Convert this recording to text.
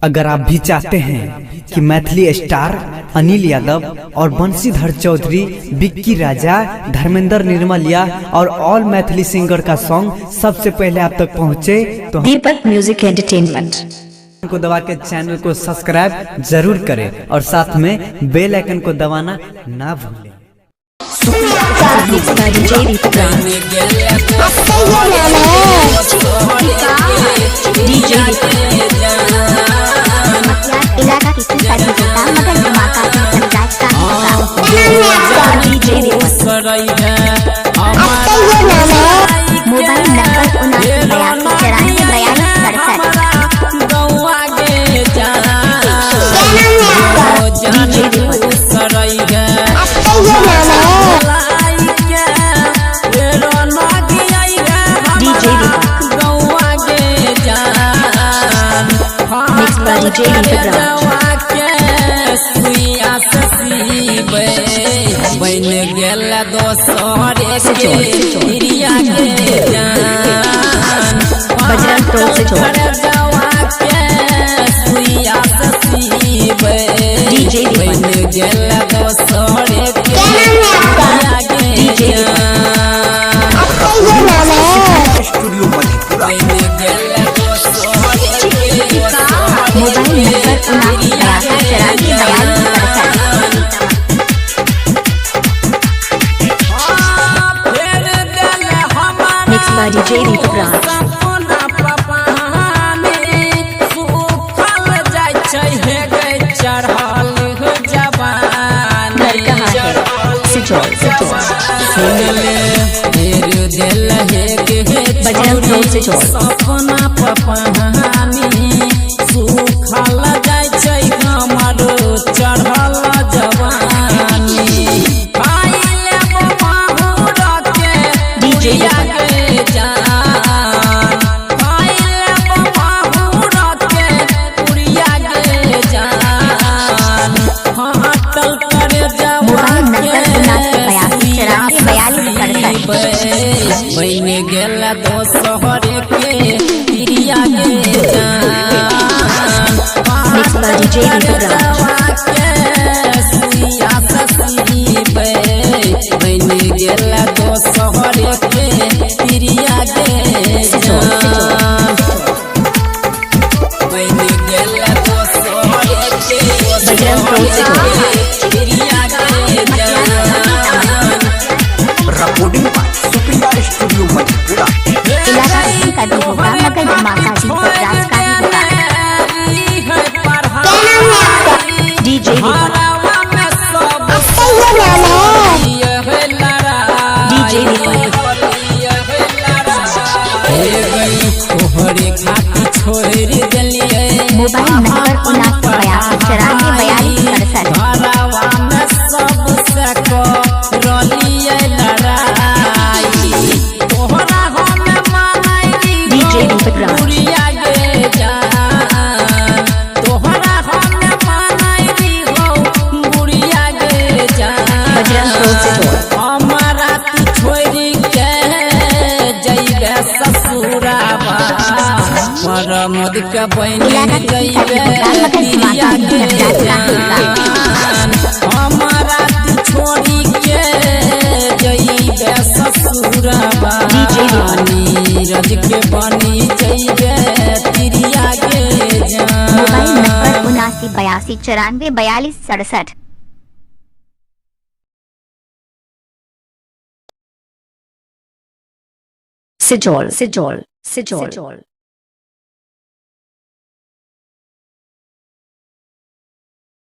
अगर आप भी चाहते हैं कि मैथिली स्टार अनिल यादव और बंशीधर चौधरी, विक्की राजा, धर्मेंद्र निर्मलिया और ऑल मैथिली सिंगर का सॉन्ग सबसे पहले आप तक पहुंचे तो दीपक म्यूजिक एंटरटेनमेंट को दबा के चैनल को सब्सक्राइब जरूर करें और साथ में बेल आइकन को दबाना ना भूलें। इलाका की मगर धमाका मोबाइल नंबर बन गेल दोसर के हिरिया के जान बजरंग टोल से जवा के सुइया ससीबे बन गेल दोसर के हिरिया के जान स्टूडियो मधेपुरा बन गेल दोसर के मोबाइल नंबर DJ दीपक राज सपना पपहानी सुखल जाय छै हमरो चढ़ल जवानी आइले बहुर के DJ बन गेल दोसर के प्रिया के जान सुइया ससीबे बन गेल दोसर के प्रिया के जान बन गेल दोसर के प्रिया के जान रिकॉर्डिंग सुप्रिया स्टूडियो मधेपुरा इलाका मगर धमाका DJ तोहरे खातिर छोड़ दिलिए मोबाइल नंबर 7982944267 घरवा में सबसे करलिए लड़ाई तोहरा हम मानाई DJ दीपक राज पुरिया गे जान तोहरा हम मानाई हो बुढ़िया गे जान बजरंग टोल से हमारा तू छोड़ी के जइबे ससुराबा मरमद के बन जइबे प्रिया के जान हमारा तू छोड़ी के जइबे ससुराबा नीरज के बनी जइबे प्रिया के जान मोबाइल नंबर 7982944267 सिजोल